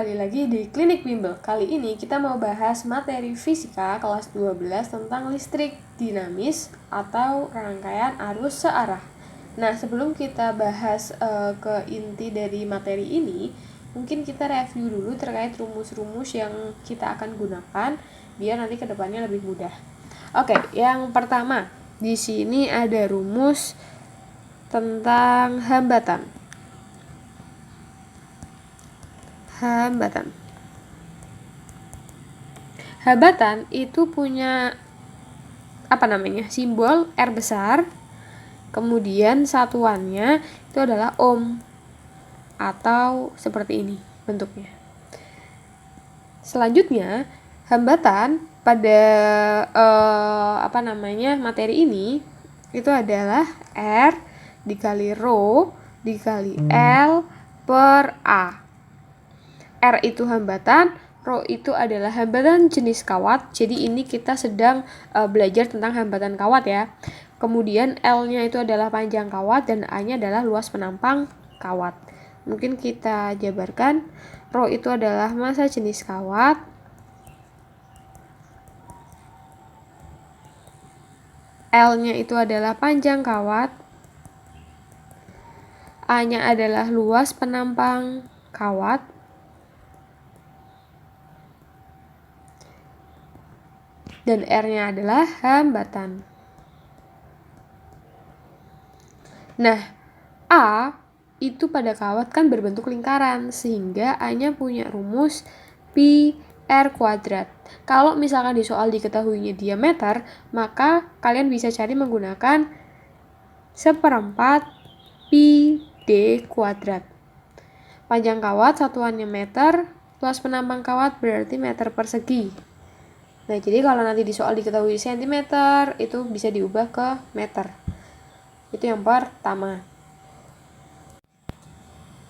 kembali lagi di Klinik Bimbel. Kali ini kita mau bahas materi fisika kelas 12 tentang listrik dinamis atau rangkaian arus searah. Nah, sebelum kita bahas ke inti dari materi ini, mungkin kita review dulu terkait rumus-rumus yang kita akan gunakan biar nanti kedepannya lebih mudah. Oke, yang pertama, di sini ada rumus tentang hambatan. Hambatan itu punya simbol R besar, kemudian satuannya itu adalah ohm atau seperti ini bentuknya. Selanjutnya, hambatan pada materi ini itu adalah R dikali rho dikali L per A. R itu hambatan, rho itu adalah hambatan jenis kawat. Jadi ini kita sedang belajar tentang hambatan kawat ya. Kemudian L-nya itu adalah panjang kawat dan A-nya adalah luas penampang kawat. Mungkin kita jabarkan. Rho itu adalah massa jenis kawat. L-nya itu adalah panjang kawat. A-nya adalah luas penampang kawat. Dan R-nya adalah hambatan. Nah, A itu pada kawat kan berbentuk lingkaran, sehingga A-nya punya rumus pi R kuadrat. Kalau misalkan di soal diketahuinya diameter, maka kalian bisa cari menggunakan 1/4 pi D kuadrat. Panjang kawat satuannya meter, luas penampang kawat berarti meter persegi. Nah, jadi kalau nanti di soal diketahui cm, itu bisa diubah ke meter. Itu yang pertama.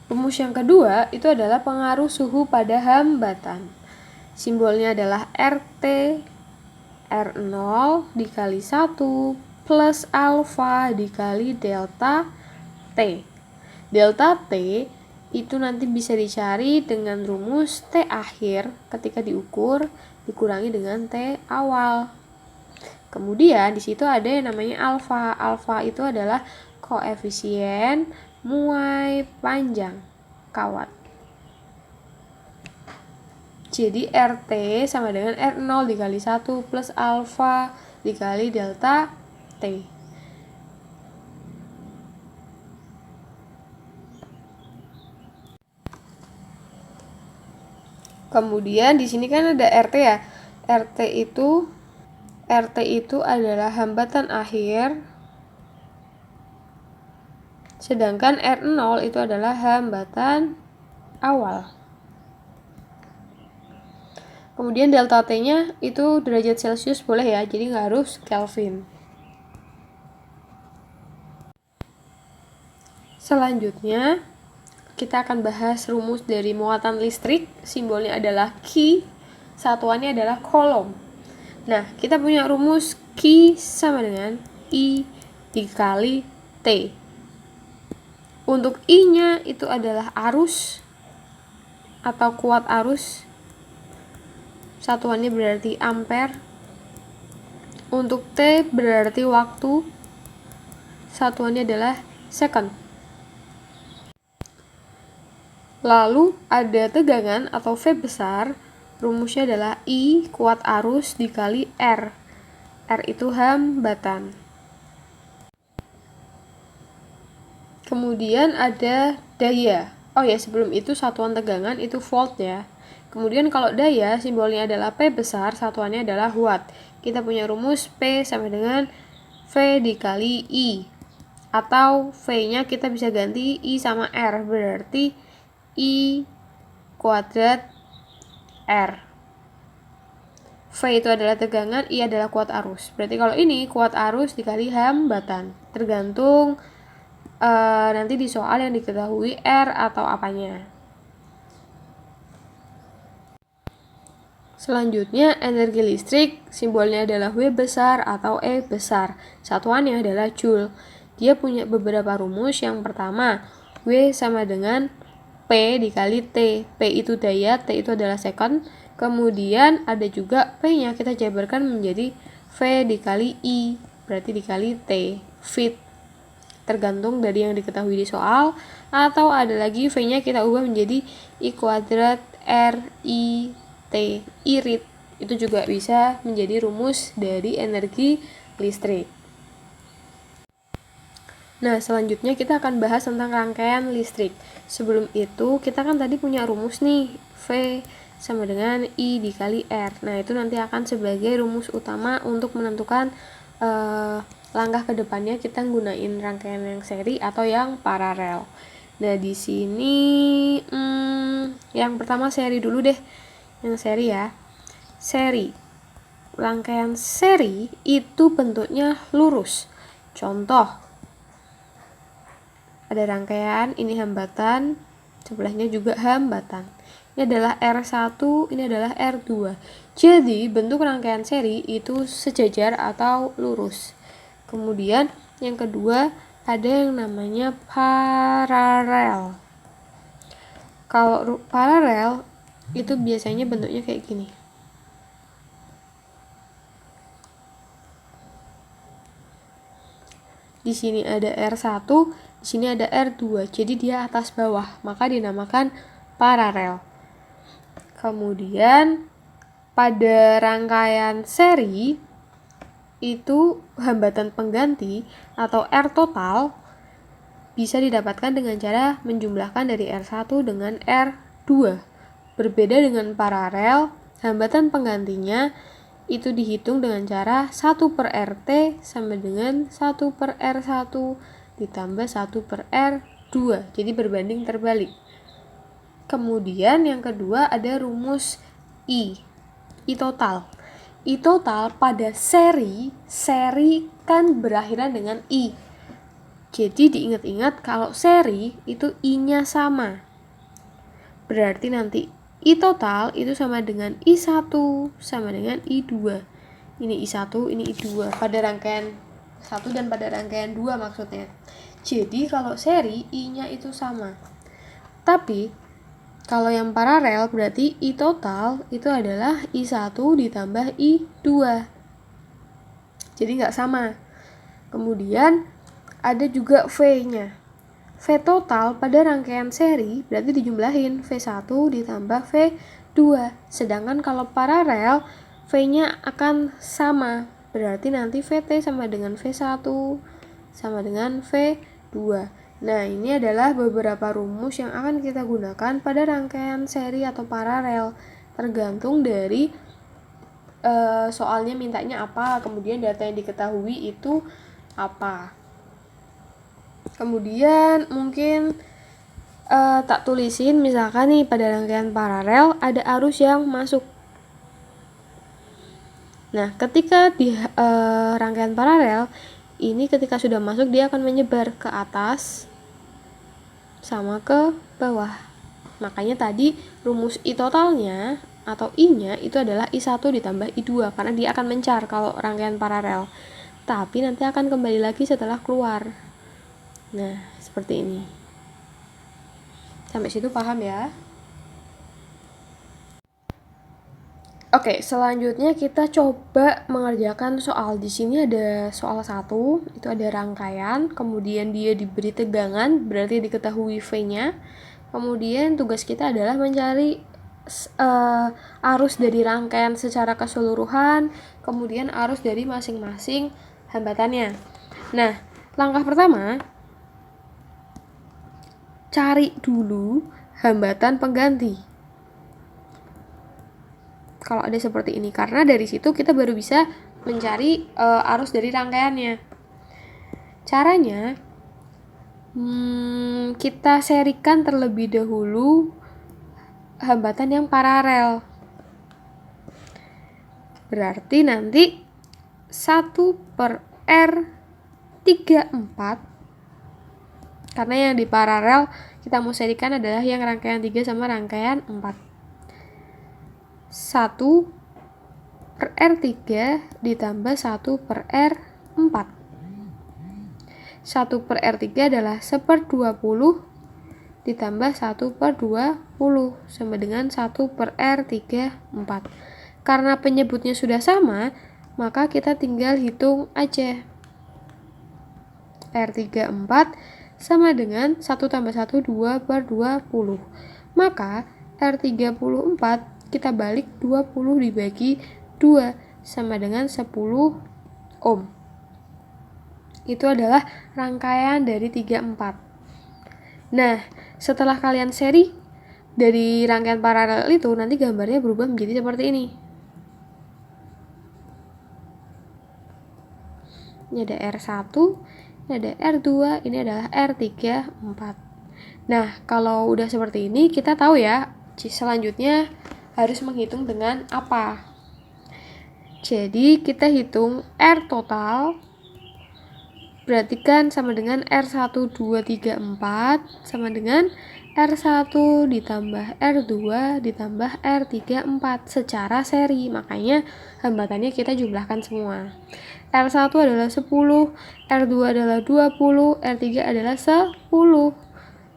Rumus yang kedua itu adalah pengaruh suhu pada hambatan. Simbolnya adalah RT, R0 dikali 1 plus alfa dikali delta T. Delta T itu nanti bisa dicari dengan rumus T akhir ketika diukur dikurangi dengan T awal. Kemudian di situ ada yang namanya alfa. Alfa itu adalah koefisien muai panjang kawat. Jadi RT sama dengan R0 dikali 1 plus alfa dikali delta T. Kemudian di sini kan ada RT ya. RT itu adalah hambatan akhir, sedangkan R0 itu adalah hambatan awal. Kemudian delta T-nya itu derajat Celcius boleh ya, jadi nggak harus Kelvin. Selanjutnya, kita akan bahas rumus dari muatan listrik. Simbolnya adalah Q, satuannya adalah coulomb. Nah, kita punya rumus Q sama dengan I dikali T. Untuk I-nya itu adalah arus atau kuat arus. Satuannya berarti ampere. Untuk T berarti waktu. Satuannya adalah second. Lalu ada tegangan atau V besar, rumusnya adalah I kuat arus dikali R. R itu hambatan. Kemudian ada daya. Oh ya, sebelum itu satuan tegangan itu volt ya. Kemudian kalau daya simbolnya adalah P besar, satuannya adalah watt. Kita punya rumus P sama dengan V dikali I. Atau V-nya kita bisa ganti I sama R, berarti I kuadrat R. V itu adalah tegangan, I adalah kuat arus. Berarti kalau ini kuat arus dikali hambatan. Tergantung nanti di soal yang diketahui R atau apanya. Selanjutnya, energi listrik simbolnya adalah W besar atau E besar. Satuannya adalah Joule. Dia punya beberapa rumus. Yang pertama, W sama dengan P dikali T. P itu daya, T itu adalah second. Kemudian ada juga P-nya kita jabarkan menjadi V dikali I, berarti dikali T, feet. Tergantung dari yang diketahui di soal, atau ada lagi V-nya kita ubah menjadi I kuadrat R I T, irit. Itu juga bisa menjadi rumus dari energi listrik. Nah, selanjutnya kita akan bahas tentang rangkaian listrik. Sebelum itu, kita kan tadi punya rumus nih, V sama dengan I dikali R. Nah, itu nanti akan sebagai rumus utama untuk menentukan langkah kedepannya kita gunain rangkaian yang seri atau yang paralel. Nah, di sini yang pertama seri dulu deh. Yang seri ya. Seri. Rangkaian seri itu bentuknya lurus. Contoh, ada rangkaian, ini hambatan, sebelahnya juga hambatan. Ini adalah R1, ini adalah R2. Jadi, bentuk rangkaian seri itu sejajar atau lurus. Kemudian, yang kedua, ada yang namanya paralel. Kalau paralel, itu biasanya bentuknya kayak gini. Di sini ada R1, di sini ada R2, jadi dia atas bawah, maka dinamakan paralel. Kemudian pada rangkaian seri itu hambatan pengganti atau R total bisa didapatkan dengan cara menjumlahkan dari R1 dengan R2. Berbeda dengan paralel, hambatan penggantinya itu dihitung dengan cara 1 per RT sama dengan 1 per R1 ditambah 1 per R2. Jadi berbanding terbalik. Kemudian yang kedua ada rumus I total. I total pada seri kan berakhiran dengan I. Jadi diingat-ingat kalau seri itu I-nya sama. Berarti nanti I total itu sama dengan I1 sama dengan I2. Ini I1, ini I2 pada rangkaian 1 dan pada rangkaian 2 maksudnya. Jadi kalau seri I-nya itu sama. Tapi kalau yang paralel berarti I total itu adalah I1 ditambah I2. Jadi nggak sama. Kemudian ada juga V-nya. V total pada rangkaian seri berarti dijumlahin V1 ditambah V2. Sedangkan kalau paralel V-nya akan sama. Berarti nanti VT sama dengan V1 sama dengan V2. Nah, ini adalah beberapa rumus yang akan kita gunakan pada rangkaian seri atau paralel. Tergantung dari soalnya mintanya apa, kemudian data yang diketahui itu apa. Kemudian mungkin tak tulisin, misalkan nih pada rangkaian paralel ada arus yang masuk. Nah, ketika di rangkaian paralel ini ketika sudah masuk dia akan menyebar ke atas sama ke bawah. Makanya tadi rumus I totalnya atau I-nya itu adalah I1 ditambah I2 karena dia akan mencar kalau rangkaian paralel. Tapi nanti akan kembali lagi setelah keluar. Nah, seperti ini. Sampai situ paham ya? Oke, selanjutnya kita coba mengerjakan soal. Di sini ada soal 1, itu ada rangkaian, kemudian dia diberi tegangan, berarti diketahui V-nya. Kemudian tugas kita adalah mencari arus dari rangkaian secara keseluruhan, kemudian arus dari masing-masing hambatannya. Nah, langkah pertama, cari dulu hambatan pengganti. Kalau ada seperti ini, karena dari situ kita baru bisa mencari arus dari rangkaiannya. Caranya, kita serikan terlebih dahulu hambatan yang paralel. Berarti nanti 1 per R34, karena yang di paralel kita mau serikan adalah yang rangkaian 3 sama rangkaian 4. 1 per R3 ditambah 1 per R4. 1 per R3 adalah 1/20 ditambah 1/20 sama dengan 1/R34. Karena penyebutnya sudah sama, maka kita tinggal hitung aja. R34 sama dengan 1 tambah 1, 2/20. Maka R34 kita balik 20 dibagi 2 sama dengan 10 ohm. Itu adalah rangkaian dari 34. Nah, setelah kalian seri dari rangkaian paralel itu, nanti gambarnya berubah menjadi seperti ini. Ini ada R1, ini ada R2, ini adalah R34. Nah, kalau udah seperti ini, kita tahu ya, selanjutnya harus menghitung dengan apa. Jadi, kita hitung R total, berarti kan sama dengan R1, 2, 3, 4, sama dengan R1 ditambah R2 ditambah R34 secara seri. Makanya hambatannya kita jumlahkan semua. R1 adalah 10, R2 adalah 20, R3 adalah 10.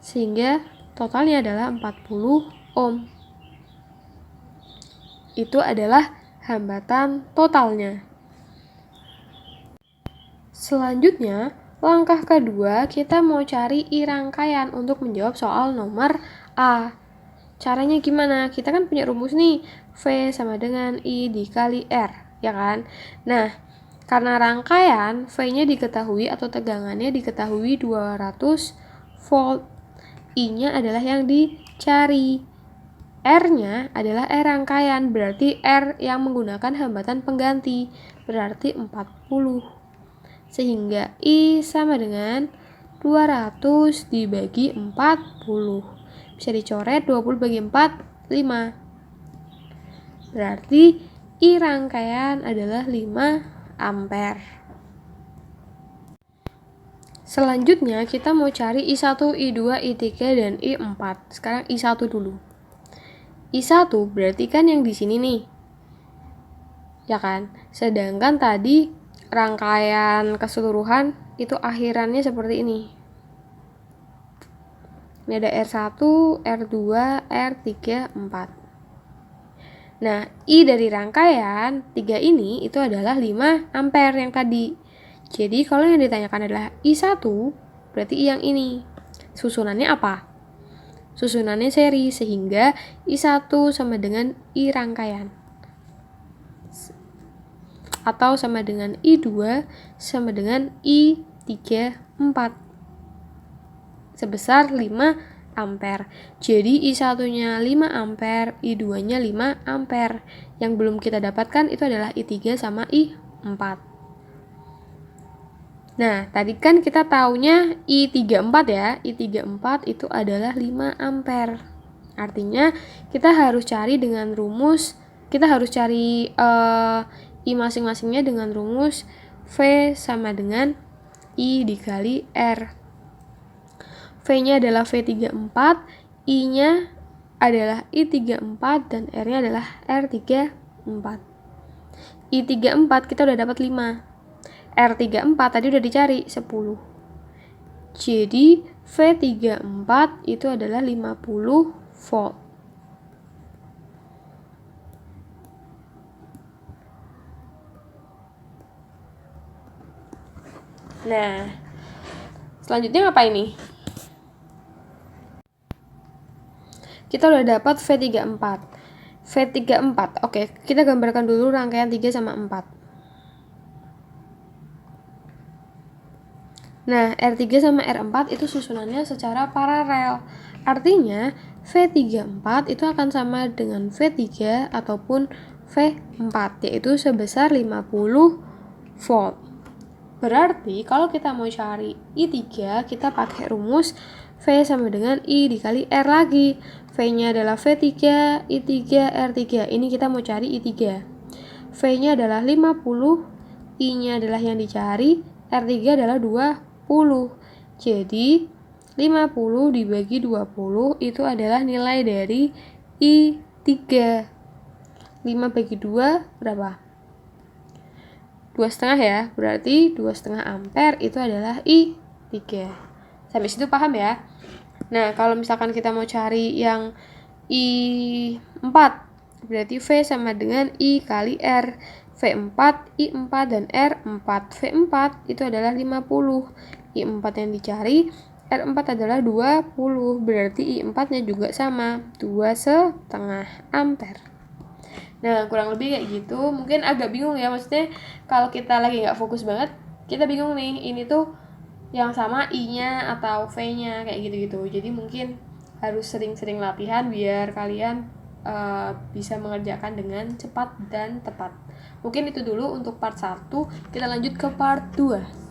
Sehingga totalnya adalah 40 ohm. Itu adalah hambatan totalnya. Selanjutnya, langkah kedua, kita mau cari I rangkaian untuk menjawab soal nomor A. Caranya gimana? Kita kan punya rumus nih, V sama dengan I dikali R, ya kan? Nah, karena rangkaian, V-nya diketahui atau tegangannya diketahui 200 volt. I-nya adalah yang dicari. R-nya adalah R rangkaian, berarti R yang menggunakan hambatan pengganti, berarti 40. Sehingga I sama dengan 200 dibagi 40. Bisa dicoret, 20 bagi 4, 5. Berarti I rangkaian adalah 5 ampere. Selanjutnya kita mau cari I1, I2, I3, dan I4. Sekarang I1 dulu. I1 berarti kan yang di sini nih. Ya kan? Sedangkan tadi rangkaian keseluruhan itu akhirannya seperti ini. Ini ada R1, R2, R3, 4. Nah, I dari rangkaian 3 ini itu adalah 5 ampere yang tadi. Jadi kalau yang ditanyakan adalah I1, berarti I yang ini. Susunannya apa? Susunannya seri, sehingga I1 sama dengan I rangkaian. Atau sama dengan I2 sama dengan I34 sebesar 5 ampere. Jadi I1-nya 5 ampere, I2-nya 5 ampere. Yang belum kita dapatkan itu adalah I3 sama I4. Nah, tadi kan kita taunya I34 ya. I34 itu adalah 5 ampere. Artinya kita harus cari dengan rumus, kita harus cari I masing-masingnya dengan rumus V sama dengan I dikali R. V-nya adalah V34, I-nya adalah I34, dan R-nya adalah R34. I34 kita udah dapat 5. R34 tadi udah dicari 10. Jadi V34 itu adalah 50 volt. Nah, selanjutnya apa ini? Kita udah dapat V34. V34, oke, kita gambarkan dulu rangkaian 3 sama 4. Nah, R3 sama R4 itu susunannya secara paralel. Artinya, V34 itu akan sama dengan V3 ataupun V4, yaitu sebesar 50 volt. Berarti kalau kita mau cari I3, kita pakai rumus V sama dengan I dikali R lagi. V-nya adalah V3, I3, R3. Ini kita mau cari I3. V-nya adalah 50, I-nya adalah yang dicari, R3 adalah 20. Jadi 50 dibagi 20 itu adalah nilai dari I3. 5 bagi 2 berapa? 2,5 ya, berarti 2,5 ampere itu adalah I3. Sampai situ paham ya? Nah, kalau misalkan kita mau cari yang I4, berarti V sama dengan I kali R. V4, I4, dan R4. V4 itu adalah 50. I4 yang dicari, R4 adalah 20. Berarti I4-nya juga sama, 2,5 ampere. Nah, kurang lebih kayak gitu. Mungkin agak bingung ya, maksudnya kalau kita lagi nggak fokus banget, kita bingung nih, ini tuh yang sama I-nya atau V-nya, kayak gitu-gitu. Jadi mungkin harus sering-sering latihan biar kalian bisa mengerjakan dengan cepat dan tepat. Mungkin itu dulu untuk part 1, kita lanjut ke part 2.